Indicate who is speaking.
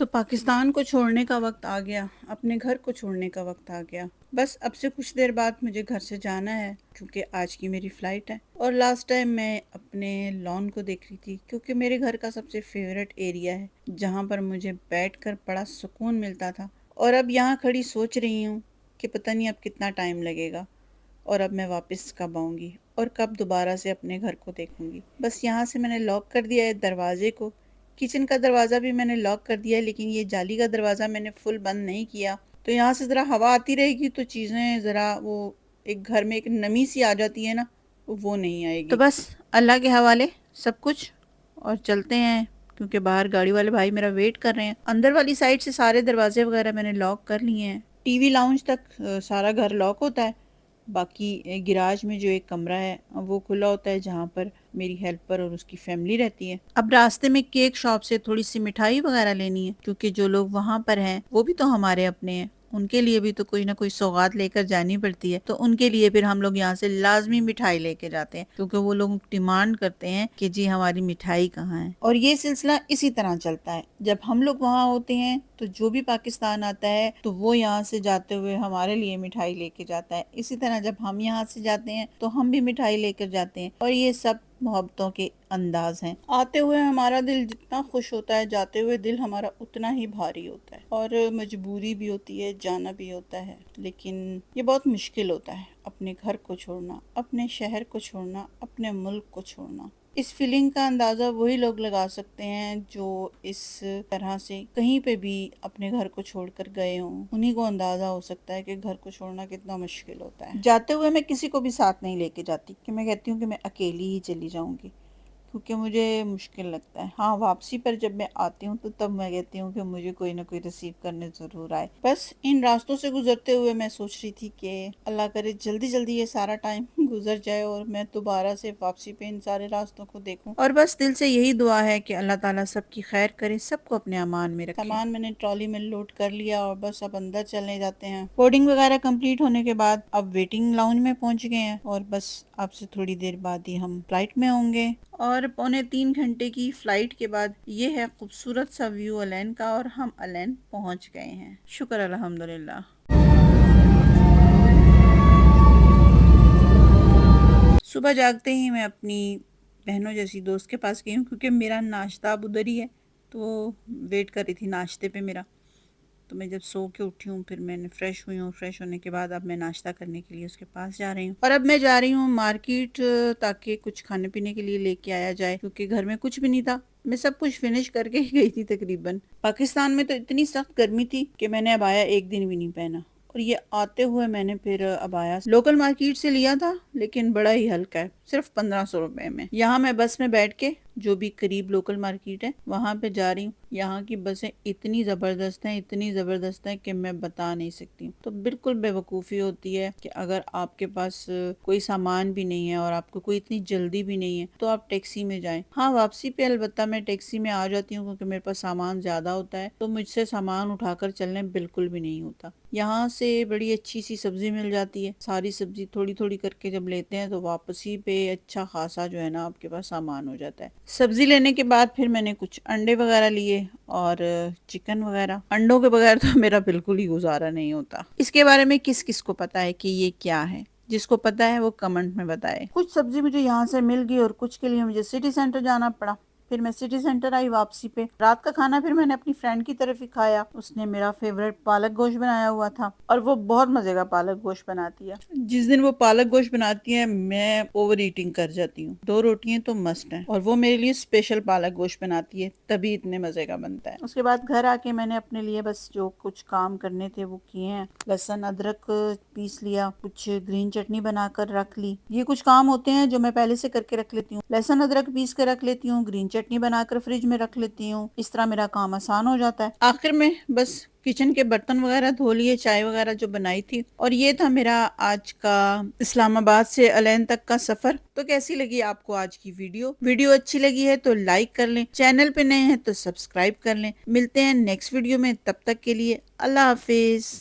Speaker 1: تو پاکستان کو چھوڑنے کا وقت آ گیا، اپنے گھر کو چھوڑنے کا وقت آ گیا۔ بس اب سے کچھ دیر بعد مجھے گھر سے جانا ہے کیونکہ آج کی میری فلائٹ ہے۔ اور لاسٹ ٹائم میں اپنے لان کو دیکھ رہی تھی کیونکہ میرے گھر کا سب سے فیوریٹ ایریا ہے جہاں پر مجھے بیٹھ کر بڑا سکون ملتا تھا۔ اور اب یہاں کھڑی سوچ رہی ہوں کہ پتہ نہیں اب کتنا ٹائم لگے گا اور اب میں واپس کب آؤں گی اور کب دوبارہ سے اپنے گھر کو دیکھوں گی۔ بس یہاں سے میں نے لاک کر دیا ہے دروازے کو۔ کچن کا دروازہ بھی میں نے لاک کر دیا ہے، لیکن یہ جالی کا دروازہ میں نے فل بند نہیں کیا، تو یہاں سے ذرا ہوا آتی رہے گی تو چیزیں ذرا وہ ایک گھر میں ایک نمی سی آ جاتی ہے نا، وہ نہیں آئے گی۔ تو بس اللہ کے حوالے سب کچھ، اور چلتے ہیں کیونکہ باہر گاڑی والے بھائی میرا ویٹ کر رہے ہیں۔ اندر والی سائڈ سے سارے دروازے وغیرہ میں نے لاک کر لیے ہیں۔ ٹی وی لاؤنج تک سارا گھر لاک ہوتا ہے، باقی گراج میں جو ایک کمرہ ہے وہ کھلا ہوتا ہے جہاں پر میری ہیلپر اور اس کی فیملی رہتی ہے۔ اب راستے میں کیک شاپ سے تھوڑی سی مٹھائی وغیرہ لینی ہے کیونکہ جو لوگ وہاں پر ہیں وہ بھی تو ہمارے اپنے ہیں، ان کے لیے بھی تو کوئی نہ کوئی سوغات لے کر جانی پڑتی ہے، تو ان کے لیے پھر ہم لوگ یہاں سے لازمی مٹھائی لے کے جاتے ہیں کیونکہ وہ لوگ ڈیمانڈ کرتے ہیں کہ جی ہماری مٹھائی کہاں ہے۔ اور یہ سلسلہ اسی طرح چلتا ہے، جب ہم لوگ وہاں ہوتے ہیں تو جو بھی پاکستان آتا ہے تو وہ یہاں سے جاتے ہوئے ہمارے لیے مٹھائی لے کے جاتا ہے، اسی طرح جب ہم یہاں سے جاتے ہیں تو ہم بھی مٹھائی لے کر جاتے ہیں، اور یہ سب محبتوں کے انداز ہیں۔ آتے ہوئے ہمارا دل جتنا خوش ہوتا ہے، جاتے ہوئے دل ہمارا اتنا ہی بھاری ہوتا ہے، اور مجبوری بھی ہوتی ہے، جانا بھی ہوتا ہے، لیکن یہ بہت مشکل ہوتا ہے اپنے گھر کو چھوڑنا، اپنے شہر کو چھوڑنا، اپنے ملک کو چھوڑنا۔ اس فیلنگ کا اندازہ وہی لوگ لگا سکتے ہیں جو اس طرح سے کہیں پہ بھی اپنے گھر کو چھوڑ کر گئے ہوں، انہی کو اندازہ ہو سکتا ہے کہ گھر کو چھوڑنا کتنا مشکل ہوتا ہے۔ جاتے ہوئے میں کسی کو بھی ساتھ نہیں لے کے جاتی کہ میں کہتی ہوں کہ میں اکیلی ہی چلی جاؤں گی، کیونکہ مجھے مشکل لگتا ہے۔ ہاں واپسی پر جب میں آتی ہوں تو تب میں کہتی ہوں کہ مجھے کوئی نہ کوئی ریسیو کرنے ضرور آئے۔ بس ان راستوں سے گزرتے ہوئے میں سوچ رہی تھی کہ اللہ کرے جلدی جلدی یہ سارا ٹائم گزر جائے اور میں دوبارہ سے واپسی پہ ان سارے راستوں کو دیکھوں، اور بس دل سے یہی دعا ہے کہ اللہ تعالیٰ سب کی خیر کرے، سب کو اپنے امان میں رکھے۔ سامان میں نے ٹرالی میں لوڈ کر لیا اور بس اب اندر چلنے جاتے ہیں۔ بورڈنگ وغیرہ کمپلیٹ ہونے کے بعد اب ویٹنگ لاؤنج میں پہنچ گئے ہیں، اور بس اب سے تھوڑی دیر بعد ہی ہم فلائٹ میں ہوں گے۔ اور 3.25 گھنٹے کی فلائٹ کے بعد یہ ہے خوبصورت سا ویو الین کا، اور ہم الین پہنچ گئے ہیں، شکر الحمدللہ۔ صبح جاگتے ہی میں اپنی بہنوں جیسی دوست کے پاس گئی ہوں کیونکہ میرا ناشتہ اب ادھر ہی ہے، تو وہ ویٹ کر رہی تھی ناشتے پہ میرا، تو میں جب سو کے اٹھی ہوں پھر میں نے فریش ہوئی ہوں، فریش ہونے کے بعد اب میں ناشتہ کرنے کے لیے اس کے پاس جا رہی ہوں۔ اور اب میں جا رہی ہوں مارکیٹ تاکہ کچھ کھانے پینے کے لیے لے کے آیا جائے کیونکہ گھر میں کچھ بھی نہیں تھا، میں سب کچھ فنش کر کے ہی گئی تھی تقریباً۔ پاکستان میں تو اتنی سخت گرمی تھی کہ میں نے عبایا ایک دن بھی نہیں پہنا، اور یہ آتے ہوئے میں نے پھر عبایا لوکل مارکیٹ سے لیا تھا، لیکن بڑا ہی ہلکا ہے، صرف 1500 روپے میں۔ یہاں میں بس میں بیٹھ کے جو بھی قریب لوکل مارکیٹ ہے وہاں پہ جا رہی ہوں۔ یہاں کی بسیں اتنی زبردست ہیں، اتنی زبردست ہیں کہ میں بتا نہیں سکتی ہوں۔ تو بالکل بے وقوفی ہوتی ہے کہ اگر آپ کے پاس کوئی سامان بھی نہیں ہے اور آپ کو کوئی اتنی جلدی بھی نہیں ہے تو آپ ٹیکسی میں جائیں۔ ہاں واپسی پہ البتہ میں ٹیکسی میں آ جاتی ہوں کیونکہ میرے پاس سامان زیادہ ہوتا ہے، تو مجھ سے سامان اٹھا کر چلنے بالکل بھی نہیں ہوتا۔ یہاں سے بڑی اچھی سی سبزی مل جاتی ہے، ساری سبزی تھوڑی تھوڑی کر کے جب لیتے ہیں تو واپسی پہ اچھا خاصا جو ہے نا آپ کے پاس سامان ہو جاتا ہے۔ سبزی لینے کے بعد پھر میں نے کچھ انڈے وغیرہ لیے اور چکن وغیرہ۔ انڈوں کے بغیر تو میرا بالکل ہی گزارا نہیں ہوتا۔ اس کے بارے میں کس کس کو پتا ہے کہ یہ کیا ہے؟ جس کو پتا ہے وہ کمنٹ میں بتائے۔ کچھ سبزی مجھے یہاں سے مل گئی اور کچھ کے لیے مجھے سٹی سینٹر جانا پڑا۔ پھر میں سٹی سینٹر آئی واپسی پہ۔ رات کا کھانا پھر میں نے اپنی فرینڈ کی طرف ہی کھایا، اس نے میرا فیوریٹ پالک گوشت بنایا ہوا تھا، اور وہ بہت مزے کا پالک گوشت بناتی ہے۔ جس دن وہ پالک گوشت بناتی ہے میں اوور ایٹنگ کر جاتی ہوں، 2 روٹیاں تو مسٹ ہیں، اور وہ میرے لیے اسپیشل پالک گوشت بناتی ہے، تبھی اتنے مزے کا بنتا ہے۔ اس کے بعد گھر آ کے میں نے اپنے لیے بس جو کچھ کام کرنے تھے وہ کیے ہیں۔ لہسن ادرک پیس لیا، کچھ گرین چٹنی بنا کر رکھ لی۔ یہ کچھ کام ہوتے ہیں جو میں پہلے سے کر کے رکھ لیتی ہوں۔ لہسن ادرک پیس کے رکھ لیتی ہوں، گرین چٹنی بنا کر فریج میں رکھ لیتی ہوں، اس طرح میرا کام آسان ہو جاتا ہے۔ آخر میں بس کچن کے برتن وغیرہ دھو لیے، چائے وغیرہ جو بنائی تھی، اور یہ تھا میرا آج کا اسلام آباد سے الین تک کا سفر۔ تو کیسی لگی آپ کو آج کی ویڈیو اچھی لگی ہے تو لائک کر لیں، چینل پہ نئے ہیں تو سبسکرائب کر لیں۔ ملتے ہیں نیکسٹ ویڈیو میں، تب تک کے لیے اللہ حافظ۔